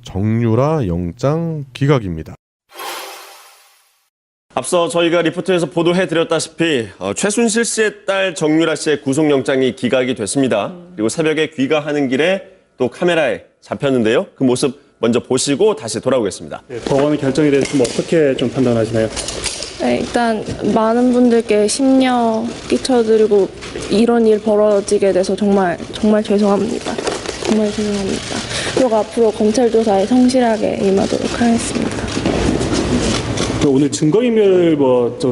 정유라 영장 기각입니다. 앞서 저희가 리포트에서 보도해드렸다시피 최순실 씨의 딸 정유라 씨의 구속영장이 기각이 됐습니다. 그리고 새벽에 귀가하는 길에 또 카메라에 잡혔는데요. 그 모습 먼저 보시고 다시 돌아오겠습니다. 네, 법원의 결정에 대해서 좀 어떻게 좀 판단하시나요? 네, 일단 많은 분들께 심려 끼쳐드리고 이런 일 벌어지게 돼서 정말 죄송합니다. 정말 죄송합니다. 그리고 앞으로 검찰 조사에 성실하게 임하도록 하겠습니다. 오늘 증거인멸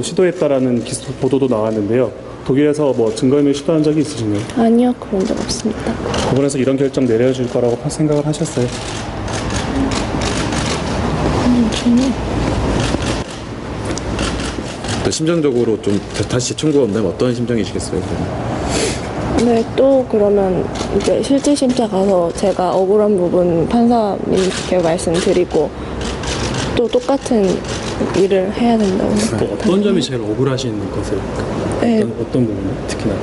시도했다라는 보도도 나왔는데요. 독일에서 증거인멸 시도한 적이 있으신가요? 아니요, 그런 적 없습니다. 법원에서 이런 결정 내려줄 거라고 생각을 하셨어요? 전혀. 또 심정적으로 좀 다시 청구가 온다면 어떤 심정이시겠어요? 네, 또 그러면 이제 실질심사 가서 제가 억울한 부분 판사님께 말씀드리고 또 똑같은 일을 해야 된다고 생각합니다. 어떤 점이 제일 억울하신 것을? 네. 어떤 부분 특히나?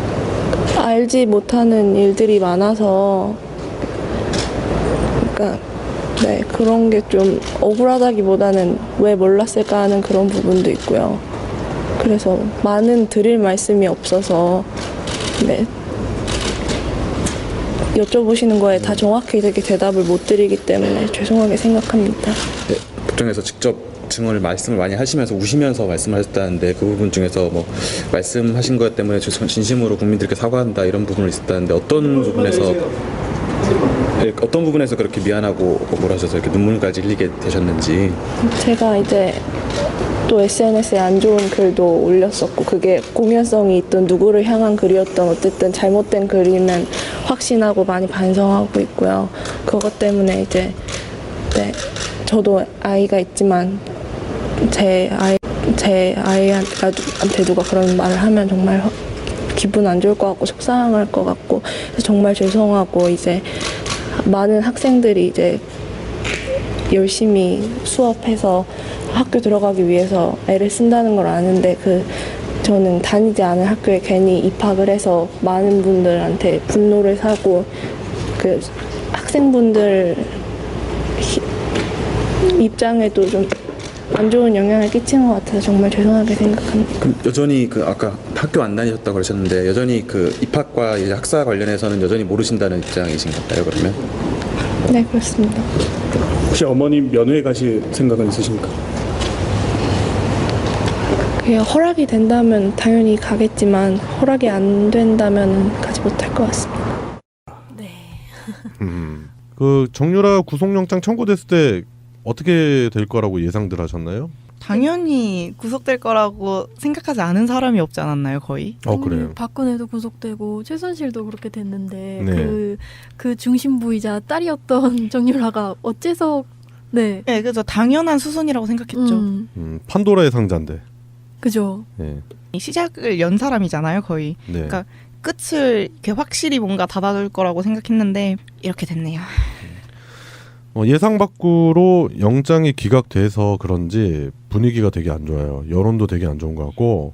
알지 못하는 일들이 많아서 그러니까 네, 그런 게 좀 억울하다기보다는 왜 몰랐을까 하는 그런 부분도 있고요. 그래서 많은 드릴 말씀이 없어서 네, 여쭤보시는 거에 다 정확히 되게 대답을 못 드리기 때문에 죄송하게 생각합니다. 네, 법정에서 직접 말씀을 많이 하시면서 우시면서 말씀하셨다는데 그 부분 중에서 말씀하신 것 때문에 진심으로 국민들께 사과한다 이런 부분을 있었다는데 어떤 부분에서 그렇게 미안하고 억울하셔서 이렇게 눈물까지 흘리게 되셨는지. 제가 이제 또 SNS에 안 좋은 글도 올렸었고 그게 공연성이 있던 누구를 향한 글이었던 어쨌든 잘못된 글이면 확신하고 많이 반성하고 있고요. 그것 때문에 이제 네, 저도 아이가 있지만 제 아이한테 누가 그런 말을 하면 정말 기분 안 좋을 것 같고 속상할 것 같고 정말 죄송하고 이제 많은 학생들이 이제 열심히 수업해서 학교 들어가기 위해서 애를 쓴다는 걸 아는데 저는 다니지 않은 학교에 괜히 입학을 해서 많은 분들한테 분노를 사고 학생분들 입장에도 좀 안 좋은 영향을 끼치는 것 같아서 정말 죄송하게 생각합니다. 그럼 여전히 아까 학교 안 다니셨다고 그러셨는데 여전히 입학과 이제 학사 관련해서는 여전히 모르신다는 입장이신 건가요, 그러면? 네, 그렇습니다. 혹시 어머님 면회 가실 생각은 있으십니까? 그냥 허락이 된다면 당연히 가겠지만 허락이 안 된다면 가지 못할 것 같습니다. 네. 정유라 구속영장 청구됐을 때 어떻게 될 거라고 예상들 하셨나요? 당연히 구속될 거라고 생각하지 않은 사람이 없지 않았나요, 거의? 그래요. 박근혜도 구속되고 최순실도 그렇게 됐는데 네. 그 중심부이자 딸이었던 정유라가 어째서 네, 그래서 당연한 수순이라고 생각했죠. 판도라의 상자인데. 그죠. 네. 시작을 연 사람이잖아요, 거의. 네. 그러니까 끝을 이렇게 확실히 뭔가 닫아둘 거라고 생각했는데 이렇게 됐네요. 예상 밖으로 영장이 기각돼서 그런지 분위기가 되게 안 좋아요. 여론도 되게 안 좋은 것 같고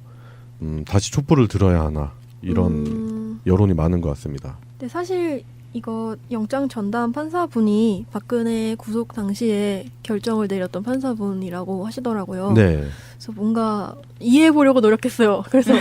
다시 촛불을 들어야 하나 이런 여론이 많은 것 같습니다. 근데 사실 이거 영장 전담 판사분이 박근혜 구속 당시에 결정을 내렸던 판사분이라고 하시더라고요. 네. 그래서 뭔가 이해해 보려고 노력했어요. 그래서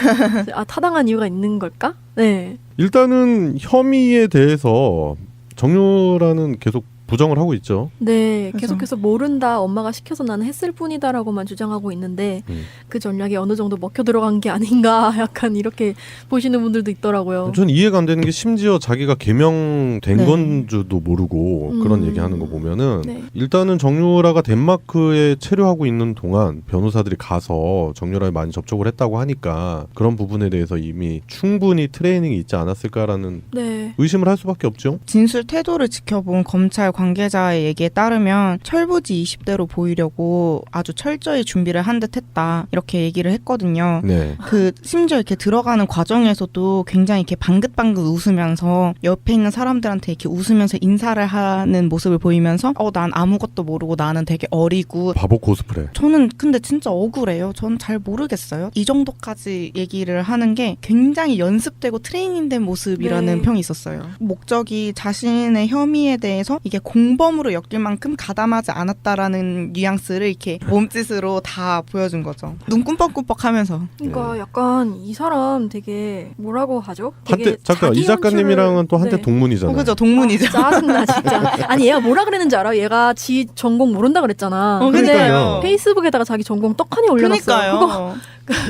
타당한 이유가 있는 걸까? 네. 일단은 혐의에 대해서 정유라는 계속 부정을 하고 있죠. 네, 계속해서 모른다, 엄마가 시켜서 나는 했을 뿐이다라고만 주장하고 있는데 그 전략이 어느 정도 먹혀 들어간 게 아닌가 약간 이렇게 보시는 분들도 있더라고요. 전 이해가 안 되는 게 심지어 자기가 개명된 네. 건지도 모르고 그런 얘기하는 거 보면은 네. 일단은 정유라가 덴마크에 체류하고 있는 동안 변호사들이 가서 정유라에 많이 접촉을 했다고 하니까 그런 부분에 대해서 이미 충분히 트레이닝이 있지 않았을까라는 네. 의심을 할 수밖에 없죠. 진술 태도를 지켜본 검찰 관계자의 얘기에 따르면 철부지 20대로 보이려고 아주 철저히 준비를 한 듯 했다 이렇게 얘기를 했거든요. 네. 심지어 이렇게 들어가는 과정에서도 굉장히 이렇게 방긋방긋 웃으면서 옆에 있는 사람들한테 이렇게 웃으면서 인사를 하는 모습을 보이면서 난 아무것도 모르고 나는 되게 어리고 바보 코스프레. 저는 근데 진짜 억울해요. 전 잘 모르겠어요. 이 정도까지 얘기를 하는 게 굉장히 연습되고 트레이닝된 모습이라는 네. 평이 있었어요. 목적이 자신의 혐의에 대해서 이게 공범으로 엮일 만큼 가담하지 않았다라는 뉘앙스를 이렇게 몸짓으로 다 보여준 거죠. 눈 꿈뻑꿈뻑하면서. 그러니까 약간 이 사람 되게 뭐라고 하죠? 되게 한때 잠깐 이 자기 작가님이랑은 또 한때 네. 동문이잖아요. 그죠, 동문이죠. 짜증나 진짜. 아니 얘가 뭐라 그랬는지 알아? 얘가 지 전공 모른다 그랬잖아. 근데 그러니까요. 페이스북에다가 자기 전공 떡하니 올려놨어. 그러니까요.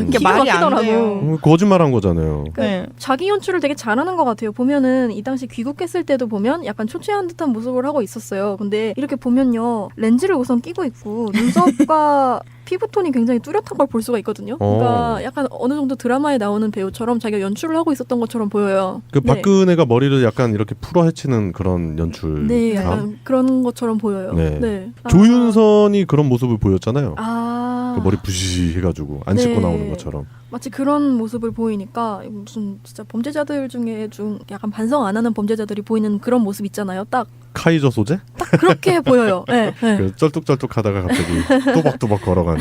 이게 기가 말이 안 막히더라고. 돼요. 거짓말한 거잖아요. 네. 자기 연출을 되게 잘하는 것 같아요. 보면은 이 당시 귀국했을 때도 보면 약간 초췌한 듯한 모습을 하고 있었어요. 근데 이렇게 보면요, 렌즈를 우선 끼고 있고 눈썹과 피부톤이 굉장히 뚜렷한 걸 볼 수가 있거든요. 그러니까 약간 어느 정도 드라마에 나오는 배우처럼 자기가 연출을 하고 있었던 것처럼 보여요. 그 네. 박근혜가 머리를 약간 이렇게 풀어 헤치는 그런 연출. 네, 약간 그런 것처럼 보여요. 네. 네. 조윤선이 그런 모습을 보였잖아요. 아, 그 머리 부시 해가지고 안 씻고 네. 나오는 것처럼. 마치 그런 모습을 보이니까 무슨 진짜 범죄자들 중에 좀 약간 반성 안 하는 범죄자들이 보이는 그런 모습 있잖아요. 딱 카이저 소재? 그렇게 보여요. 네, 네. 그 쩔뚝쩔뚝하다가 갑자기 또박또박 걸어가는.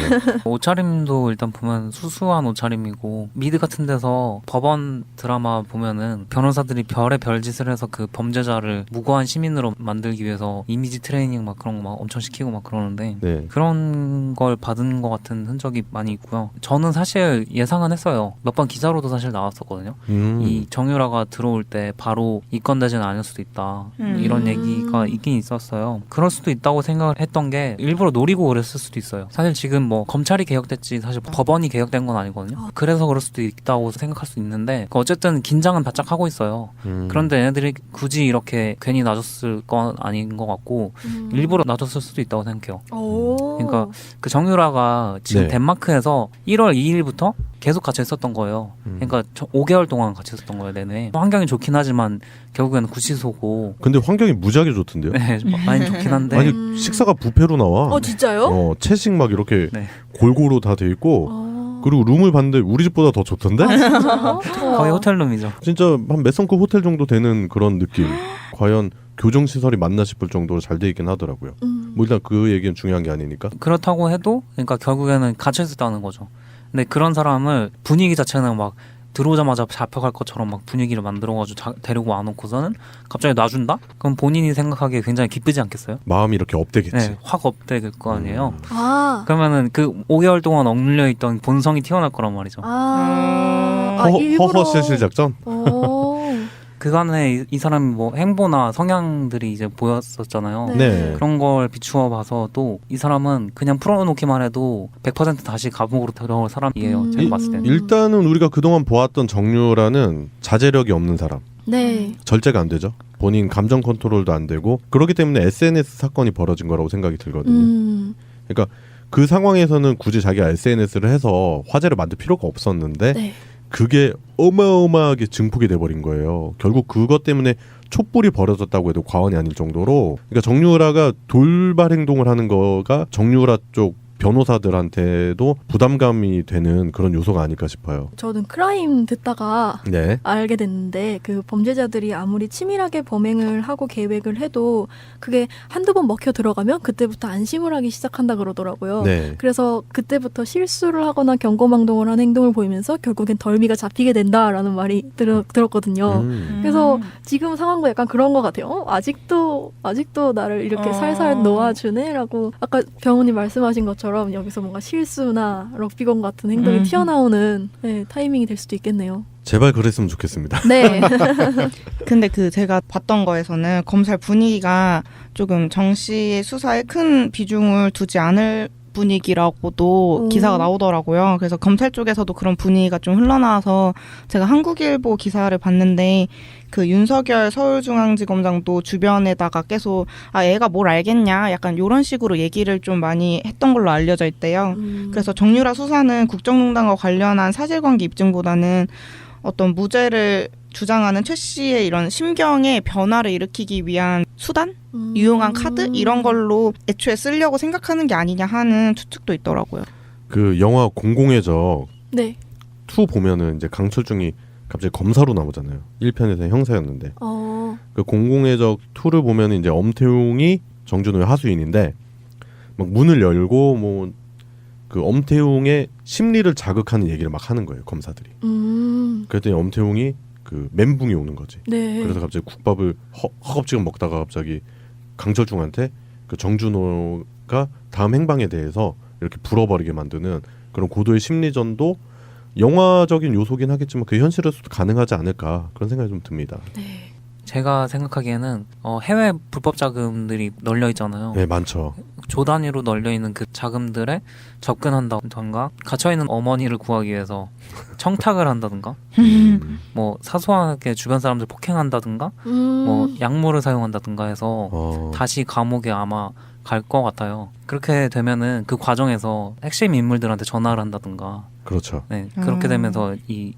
옷차림도 일단 보면 수수한 옷차림이고 미드 같은 데서 법원 드라마 보면은 변호사들이 별의 별짓을 해서 그 범죄자를 무고한 시민으로 만들기 위해서 이미지 트레이닝 막 그런 거 막 엄청 시키고 막 그러는데 네. 그런 걸 받은 것 같은 흔적이 많이 있고요. 저는 사실 예상은 했어요. 몇 번 기사로도 사실 나왔었거든요. 이 정유라가 들어올 때 바로 이권대제는 아닐 수도 있다. 이런 얘기가 있긴 있었어요. 그럴 수도 있다고 생각을 했던 게 일부러 노리고 그랬을 수도 있어요. 사실 지금 뭐 검찰이 개혁됐지 사실 법원이 개혁된 건 아니거든요. 그래서 그럴 수도 있다고 생각할 수 있는데 어쨌든 긴장은 바짝 하고 있어요. 그런데 얘네들이 굳이 이렇게 괜히 놔줬을 건 아닌 것 같고 일부러 놔줬을 수도 있다고 생각해요. 오. 그러니까 그 정유라가 지금 네. 덴마크에서 1월 2일부터 계속 같이 있었던 거예요. 그러니까 5개월 동안 같이 있었던 거예요, 내내. 환경이 좋긴 하지만 결국에는 구치소고. 근데 환경이 무지하게 좋던데요? 네, 많이 좋긴 한데. 아니 식사가 뷔페로 나와. 진짜요? 채식 막 이렇게 네. 골고루 다 돼 있고 그리고 룸을 봤는데 우리 집보다 더 좋던데? 거의 호텔룸이죠. 진짜 한 몇 성급 호텔 정도 되는 그런 느낌. 과연 교정시설이 맞나 싶을 정도로 잘 돼 있긴 하더라고요. 뭐 일단 그 얘기는 중요한 게 아니니까. 그렇다고 해도 그러니까 결국에는 갇혀 있었다는 거죠. 근데 그런 사람을 분위기 자체는 막 들어오자마자 잡혀갈 것처럼 막 분위기를 만들어가지고 데리고 와놓고서는 갑자기 놔준다? 그럼 본인이 생각하기에 굉장히 기쁘지 않겠어요? 마음이 이렇게 업되겠지. 네, 확 업될 거 아니에요. 아. 그러면은 그 5개월 동안 억눌려 있던 본성이 튀어나올 거란 말이죠. 허허실실 작전? 그간에 이 사람이 뭐 행보나 성향들이 이제 보였었잖아요. 네. 그런 걸 비추어 봐서도 이 사람은 그냥 풀어놓기만 해도 100% 다시 감옥으로 들어올 사람이에요. 제가 봤을 때는. 일단은 우리가 그동안 보았던 정유라는 자제력이 없는 사람. 네. 절제가 안 되죠. 본인 감정 컨트롤도 안 되고 그렇기 때문에 SNS 사건이 벌어진 거라고 생각이 들거든요. 그러니까 그 상황에서는 굳이 자기가 SNS를 해서 화제를 만들 필요가 없었는데 네. 그게 어마어마하게 증폭이 돼버린 거예요. 결국 그것 때문에 촛불이 벌어졌다고 해도 과언이 아닐 정도로 그러니까 정유라가 돌발 행동을 하는 거가 정유라 쪽 변호사들한테도 부담감이 되는 그런 요소가 아닐까 싶어요. 저는 크라임 듣다가 네. 알게 됐는데 그 범죄자들이 아무리 치밀하게 범행을 하고 계획을 해도 그게 한두 번 먹혀 들어가면 그때부터 안심을 하기 시작한다 그러더라고요. 네. 그래서 그때부터 실수를 하거나 경고망동을 하는 행동을 보이면서 결국엔 덜미가 잡히게 된다라는 말이 들었거든요. 그래서 지금 상황도 약간 그런 것 같아요. 아직도 나를 이렇게 살살 놓아주네라고 아까 병훈님 말씀하신 것처럼 여기서 뭔가 실수나 럭비건 같은 행동이 튀어나오는 타이밍이 될 수도 있겠네요. 제발 그랬으면 좋겠습니다. 네. 근데 그 제가 봤던 거에서는 검찰 분위기가 조금 정 씨의 수사에 큰 비중을 두지 않을 분위기라고도 기사가 나오더라고요. 그래서 검찰 쪽에서도 그런 분위기가 좀 흘러나와서 제가 한국일보 기사를 봤는데 그 윤석열 서울중앙지검장도 주변에다가 계속 애가 뭘 알겠냐 약간 이런 식으로 얘기를 좀 많이 했던 걸로 알려져 있대요. 그래서 정유라 수사는 국정농단과 관련한 사실관계 입증보다는 어떤 무죄를 주장하는 최 씨의 이런 심경의 변화를 일으키기 위한 수단? 유용한 카드? 이런 걸로 애초에 쓰려고 생각하는 게 아니냐 하는 추측도 있더라고요. 그 영화 공공의 적 네. 2 보면은 이제 강철중이 갑자기 검사로 나오잖아요. 1편에서는 형사였는데. 그 공공의 적 2를 보면은 이제 엄태웅이 정준호의 하수인인데 막 문을 열고 뭐 그 엄태웅의 심리를 자극하는 얘기를 막 하는 거예요, 검사들이. 그랬더니 엄태웅이 그 멘붕이 오는 거지. 네. 그래서 갑자기 국밥을 허겁지겁 먹다가 갑자기 강철중한테 그 정준호가 다음 행방에 대해서 이렇게 불어버리게 만드는 그런 고도의 심리전도 영화적인 요소긴 하겠지만 그 현실에서도 가능하지 않을까 그런 생각이 좀 듭니다. 네. 제가 생각하기에는 해외 불법 자금들이 널려 있잖아요. 네, 많죠. 조 단위로 널려 있는 그 자금들에 접근한다던가 갇혀 있는 어머니를 구하기 위해서 청탁을 한다든가, 뭐 사소하게 주변 사람들 폭행한다든가, 뭐 약물을 사용한다든가 해서 다시 감옥에 아마 갈 것 같아요. 그렇게 되면은 그 과정에서 핵심 인물들한테 전화를 한다든가. 그렇죠. 네, 그렇게 되면서 이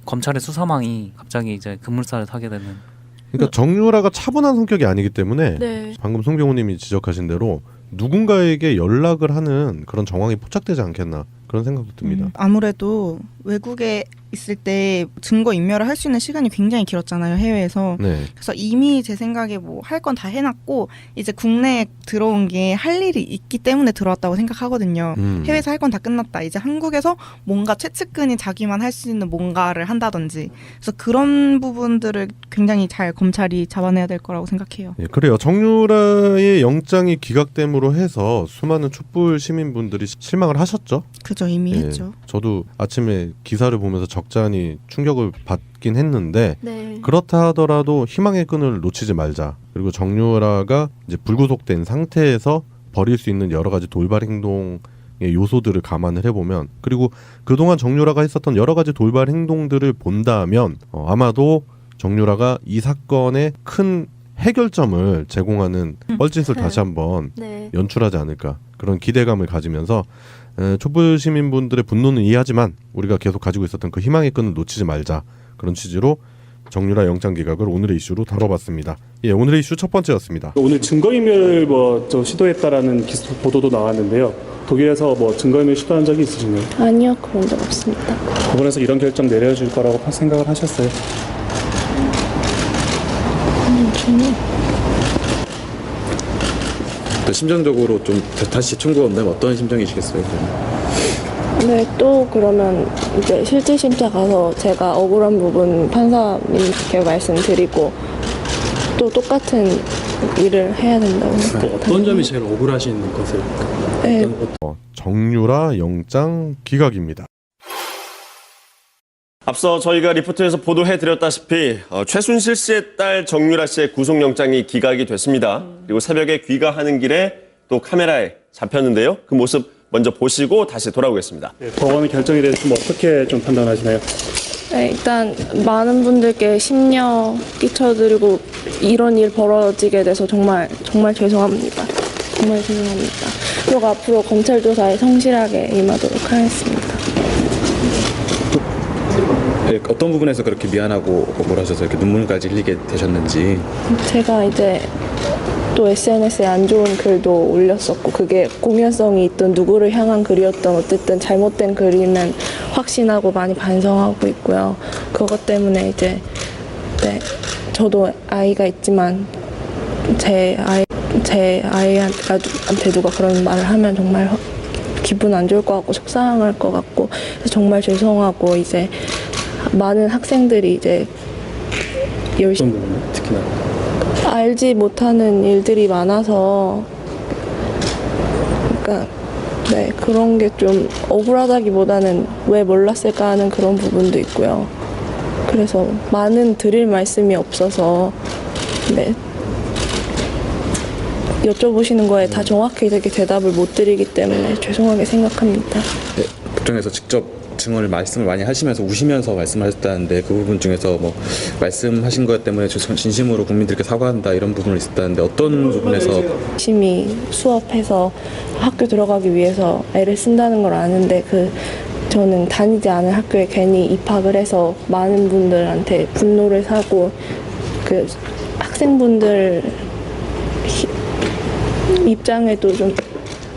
검찰의 수사망이 갑자기 이제 급물살을 타게 되는. 그러니까 정유라가 차분한 성격이 아니기 때문에 네. 방금 송병호님이 지적하신 대로 누군가에게 연락을 하는 그런 정황이 포착되지 않겠나 그런 생각도 듭니다. 아무래도 외국에 있을 때 증거 인멸을 할 수 있는 시간이 굉장히 길었잖아요, 해외에서. 네. 그래서 이미 제 생각에 뭐 할 건 다 해놨고 이제 국내에 들어온 게 할 일이 있기 때문에 들어왔다고 생각하거든요. 해외에서 할 건 다 끝났다. 이제 한국에서 뭔가 최측근이 자기만 할 수 있는 뭔가를 한다든지. 그래서 그런 부분들을 굉장히 잘 검찰이 잡아내야 될 거라고 생각해요. 예, 그래요. 정유라의 영장이 기각됨으로 해서 수많은 촛불 시민분들이 실망을 하셨죠. 그죠, 이미 예, 했죠. 저도 아침에 기사를 보면서 적잖이 충격을 받긴 했는데 네. 그렇다 하더라도 희망의 끈을 놓치지 말자. 그리고 정유라가 이제 불구속된 상태에서 벌일 수 있는 여러 가지 돌발 행동의 요소들을 감안을 해보면, 그리고 그동안 정유라가 했었던 여러 가지 돌발 행동들을 본다면 아마도 정유라가 이 사건의 큰 해결점을 제공하는 뻘짓을 다시 한번 네. 연출하지 않을까 그런 기대감을 가지면서 촛불 시민분들의 분노는 이해하지만 우리가 계속 가지고 있었던 그 희망의 끈을 놓치지 말자 그런 취지로 정유라 영장 기각을 오늘의 이슈로 다뤄봤습니다. 예, 오늘의 이슈 첫 번째였습니다. 오늘 증거인멸 시도했다라는 기사 보도도 나왔는데요. 독일에서 증거인멸 시도한 적이 있으신가요? 아니요, 그런 적 없습니다. 법원에서 이런 결정 내려줄 거라고 생각을 하셨어요? 전혀. 또 심정적으로 좀 다시 청구가 온다면 어떤 심정이시겠어요? 네, 또 그러면 이제 실질 심사 가서 제가 억울한 부분 판사님께 말씀드리고 또 똑같은 일을 해야 된다고 생각합니다. 어떤 점이 제일 억울하신 것을? 네, 정유라 영장 기각입니다. 앞서 저희가 리포트에서 보도해드렸다시피 최순실 씨의 딸 정유라 씨의 구속영장이 기각이 됐습니다. 그리고 새벽에 귀가하는 길에 또 카메라에 잡혔는데요. 그 모습 먼저 보시고 다시 돌아오겠습니다. 네, 법원의 결정에 대해서 어떻게 좀 판단하시나요? 네, 일단 많은 분들께 심려 끼쳐드리고 이런 일 벌어지게 돼서 정말 죄송합니다. 정말 죄송합니다. 그리고 앞으로 검찰 조사에 성실하게 임하도록 하겠습니다. 네, 어떤 부분에서 그렇게 미안하고 억울하셔서 이렇게 눈물까지 흘리게 되셨는지. 제가 이제 또 SNS에 안 좋은 글도 올렸었고 그게 공연성이 있던 누구를 향한 글이었던 어쨌든 잘못된 글임은 확신하고 많이 반성하고 있고요. 그것 때문에 이제 네, 저도 아이가 있지만 제 아이한테 누가 그런 말을 하면 정말 기분 안 좋을 것 같고 속상할 것 같고 그래서 정말 죄송하고 이제 많은 학생들이 이제 열심히 특히나 알지 못하는 일들이 많아서 그러니까 네 그런 게 좀 억울하다기보다는 왜 몰랐을까 하는 그런 부분도 있고요. 그래서 많은 드릴 말씀이 없어서 네 여쭤보시는 거에 다 정확히 되게 대답을 못 드리기 때문에 죄송하게 생각합니다. 네, 법정에서 직접 말씀을 많이 하시면서 우시면서 말씀하셨다는데 그 부분 중에서 말씀하신 것 때문에 진심으로 국민들께 사과한다 이런 부분이 있었다는데 어떤 부분에서 열심히 수업해서 학교 들어가기 위해서 애를 쓴다는 걸 아는데 저는 다니지 않은 학교에 괜히 입학을 해서 많은 분들한테 분노를 사고 그 학생분들 입장에도 좀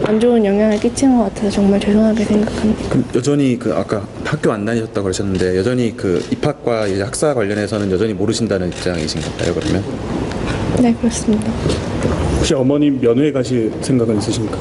안 좋은 영향을 끼친 것 같아서 정말 죄송하게 생각합니다. 그럼 여전히 아까 학교 안 다니셨다고 그러셨는데 여전히 입학과 이제 학사 관련해서는 여전히 모르신다는 입장이신 건가요, 그러면? 네, 그렇습니다. 혹시 어머님 면회 가실 생각은 있으십니까?